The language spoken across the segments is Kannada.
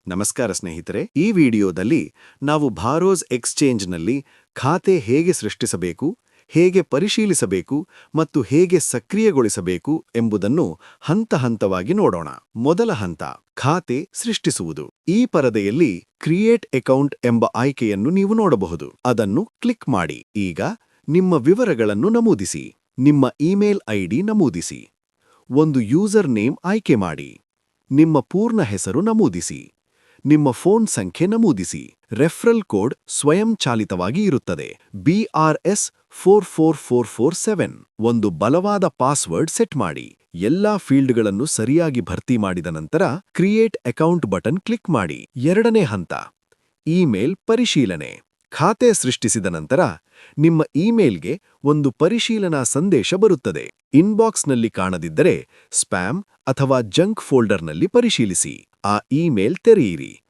ನಮಸ್ಕಾರ ಸ್ನೇಹಿತರೆ, ಈ ವಿಡಿಯೋದಲ್ಲಿ ನಾವು ಭಾರೋಸ್ ಎಕ್ಸ್ಚೇಂಜ್ನಲ್ಲಿ ಖಾತೆ ಹೇಗೆ ಸೃಷ್ಟಿಸಬೇಕು, ಹೇಗೆ ಪರಿಶೀಲಿಸಬೇಕು ಮತ್ತು ಹೇಗೆ ಸಕ್ರಿಯಗೊಳಿಸಬೇಕು ಎಂಬುದನ್ನು ಹಂತ-ಹಂತವಾಗಿ ನೋಡೋಣ. ಮೊದಲ ಹಂತ, ಖಾತೆ ಸೃಷ್ಟಿಸುವುದು. ಈ ಪರದೆಯಲ್ಲಿ ಕ್ರಿಯೇಟ್ ಅಕೌಂಟ್ ಎಂಬ ಆಯ್ಕೆಯನ್ನು ನೀವು ನೋಡಬಹುದು. ಅದನ್ನು ಕ್ಲಿಕ್ ಮಾಡಿ. ಈಗ ನಿಮ್ಮ ವಿವರಗಳನ್ನು ನಮೂದಿಸಿ. ನಿಮ್ಮ ಇಮೇಲ್ ಐಡಿ ನಮೂದಿಸಿ. ಒಂದು ಯೂಸರ್ ನೇಮ್ ಆಯ್ಕೆ ಮಾಡಿ. ನಿಮ್ಮ ಪೂರ್ಣ ಹೆಸರು ನಮೂದಿಸಿ. ನಿಮ್ಮ ಫೋನ್ ಸಂಖ್ಯೆ ನಮೂದಿಸಿ. ರೆಫರಲ್ ಕೋಡ್ ಸ್ವಯಂಚಾಲಿತವಾಗಿ ಇರುತ್ತದೆ. BRS44447. ಒಂದು ಬಲವಾದ ಪಾಸ್ವರ್ಡ್ ಸೆಟ್ ಮಾಡಿ. ಎಲ್ಲಾ ಫೀಲ್ಡ್ಗಳನ್ನು ಸರಿಯಾಗಿ ಭರ್ತಿ ಮಾಡಿದ ನಂತರ ಕ್ರಿಯೇಟ್ ಅಕೌಂಟ್ ಬಟನ್ ಕ್ಲಿಕ್ ಮಾಡಿ. ಎರಡನೇ ಹಂತ, ಇಮೇಲ್ ಪರಿಶೀಲನೆ. ಖಾತೆ ಸೃಷ್ಟಿಸಿದ ನಂತರ ನಿಮ್ಮ ಇಮೇಲ್ಗೆ ಒಂದು ಪರಿಶೀಲನಾ ಸಂದೇಶ ಬರುತ್ತದೆ. ಇನ್ಬಾಕ್ಸ್ನಲ್ಲಿ ಕಾಣದಿದ್ದರೆ ಸ್ಪ್ಯಾಮ್ ಅಥವಾ ಜಂಕ್ ಫೋಲ್ಡರ್ನಲ್ಲಿ ಪರಿಶೀಲಿಸಿ. ಆ ಇಮೇಲ್ ತೆರೆಯಿರಿ.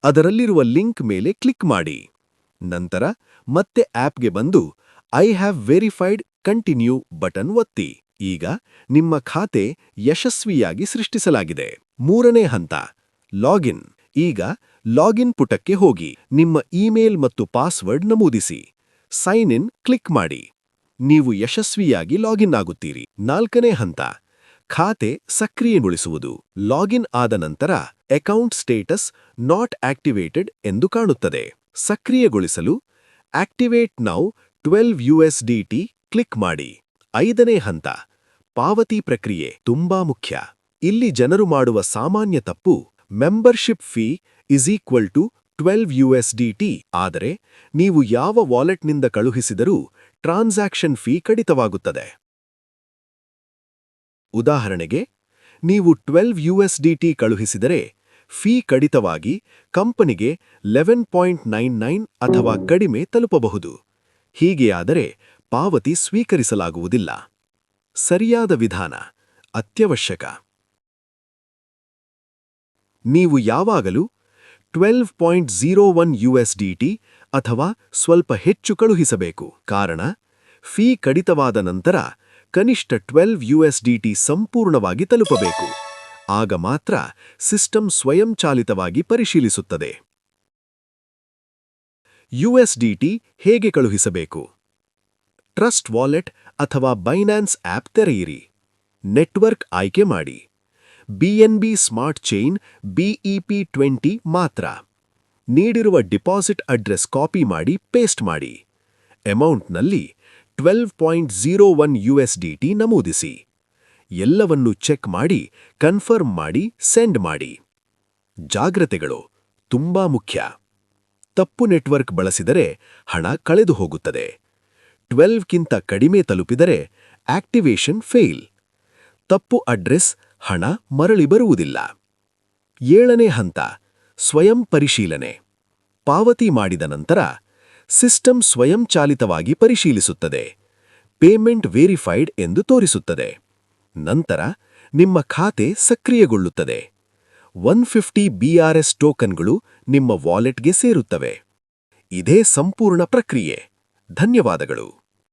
ಅದರಲ್ಲಿರುವ ಲಿಂಕ್ ಮೇಲೆ ಕ್ಲಿಕ್ ಮಾಡಿ. ನಂತರ ಮತ್ತೆ ಆಪ್ಗೆ ಬಂದು I have verified continue button ಒತ್ತಿ. ಈಗ ನಿಮ್ಮ ಖಾತೆ ಯಶಸ್ವಿಯಾಗಿ ಸೃಷ್ಟಿಸಲಾಗಿದೆ. ಮೂರನೇ ಹಂತ, ಲಾಗಿನ್. ಈಗ ಲಾಗಿನ್ ಪುಟಕ್ಕೆ ಹೋಗಿ ನಿಮ್ಮ ಇಮೇಲ್ ಮತ್ತು ಪಾಸ್ವರ್ಡ್ ನಮೂದಿಸಿ. ಸೈನ್ ಇನ್ ಕ್ಲಿಕ್ ಮಾಡಿ. ನೀವು ಯಶಸ್ವಿಯಾಗಿ ಲಾಗಿನ್ ಆಗುತ್ತೀರಿ. ನಾಲ್ಕನೇ ಹಂತ, ಖಾತೆ ಸಕ್ರಿಯಗೊಳಿಸುವುದು. ಲಾಗಿನ್ ಆದ ನಂತರ ಅಕೌಂಟ್ ಸ್ಟೇಟಸ್ ನಾಟ್ ಆಕ್ಟಿವೇಟೆಡ್ ಎಂದು ಕಾಣುತ್ತದೆ. ಸಕ್ರಿಯಗೊಳಿಸಲು ಆಕ್ಟಿವೇಟ್ ನೌ $12 ಕ್ಲಿಕ್ ಮಾಡಿ. ಐದನೇ ಹಂತ, ಪಾವತಿ ಪ್ರಕ್ರಿಯೆ ತುಂಬಾ ಮುಖ್ಯ. ಇಲ್ಲಿ ಜನರು ಮಾಡುವ ಸಾಮಾನ್ಯ ತಪ್ಪು ಮೆಂಬರ್ಶಿಪ್ ಫೀ $12 ಆದರೆ ನೀವು ಯಾವ ವಾಲೆಟ್ನಿಂದ ಕಳುಹಿಸಿದರೂ ಟ್ರಾನ್ಸಾಕ್ಷನ್ ಫೀ ಕಡಿತವಾಗುತ್ತದೆ. ಉದಾಹರಣೆಗೆ, ನೀವು $12 ಕಳುಹಿಸಿದರೆ ಫೀ ಕಡಿತವಾಗಿ ಕಂಪನಿಗೆ $11.99 ಅಥವಾ ಕಡಿಮೆ ತಲುಪಬಹುದು. ಹೀಗೆಯಾದರೆ ಪಾವತಿ ಸ್ವೀಕರಿಸಲಾಗುವುದಿಲ್ಲ. ಸರಿಯಾದ ವಿಧಾನ ಅತ್ಯವಶ್ಯಕ. ನೀವು ಯಾವಾಗಲೂ $12.01 ಅಥವಾ ಸ್ವಲ್ಪ ಹೆಚ್ಚು ಕಳುಹಿಸಬೇಕು. ಕಾರಣ, ಫೀ ಕಡಿತವಾದ ನಂತರ ಕನಿಷ್ಠ $12 ಸಂಪೂರ್ಣವಾಗಿ ತಲುಪಬೇಕು. ಆಗ ಮಾತ್ರ ಸಿಸ್ಟಮ್ ಸ್ವಯಂಚಾಲಿತವಾಗಿ ಪರಿಶೀಲಿಸುತ್ತದೆ. USDT ಹೇಗೆ ಕಳುಹಿಸಬೇಕು? ಟ್ರಸ್ಟ್ ವಾಲೆಟ್ ಅಥವಾ ಬೈನಾನ್ಸ್ ಆಪ್ ತೆರೆಯಿರಿ. ನೆಟ್ವರ್ಕ್ ಆಯ್ಕೆ ಮಾಡಿ. BNB ಸ್ಮಾರ್ಟ್ ಚೈನ್ BEP20 ಮಾತ್ರ. ನೀಡಿರುವ ಡಿಪಾಸಿಟ್ ಅಡ್ರೆಸ್ ಕಾಪಿ ಮಾಡಿ ಪೇಸ್ಟ್ ಮಾಡಿ. ಅಮೌಂಟ್ನಲ್ಲಿ $12.01 ನಮೂದಿಸಿ. ಎಲ್ಲವನ್ನೂ ಚೆಕ್ ಮಾಡಿ ಕನ್ಫರ್ಮ್ ಮಾಡಿ ಸೆಂಡ್ ಮಾಡಿ. ಜಾಗ್ರತೆಗಳು ತುಂಬಾ ಮುಖ್ಯ. ತಪ್ಪು ನೆಟ್ವರ್ಕ್ ಬಳಸಿದರೆ ಹಣ ಕಳೆದು ಹೋಗುತ್ತದೆ. 12ಕ್ಕಿಂತ ಕಡಿಮೆ ತಲುಪಿದರೆ ಆಕ್ಟಿವೇಷನ್ ಫೇಲ್. ತಪ್ಪು ಅಡ್ರೆಸ್, ಹಣ ಮರಳಿ ಬರುವುದಿಲ್ಲ. ಏಳನೇ ಹಂತ, ಸ್ವಯಂ ಪರಿಶೀಲನೆ. ಪಾವತಿ ಮಾಡಿದ ನಂತರ ಸಿಸ್ಟಮ್ ಸ್ವಯಂಚಾಲಿತವಾಗಿ ಪರಿಶೀಲಿಸುತ್ತದೆ. ಪೇಮೆಂಟ್ ವೆರಿಫೈಡ್ ಎಂದು ತೋರಿಸುತ್ತದೆ. ನಂತರ ನಿಮ್ಮ ಖಾತೆ ಸಕ್ರಿಯಗೊಳ್ಳುತ್ತದೆ. 150 BRS ಟೋಕನ್ಗಳು ನಿಮ್ಮ ವಾಲೆಟ್ಗೆ ಸೇರುತ್ತವೆ. ಇದೇ ಸಂಪೂರ್ಣ ಪ್ರಕ್ರಿಯೆ. ಧನ್ಯವಾದಗಳು.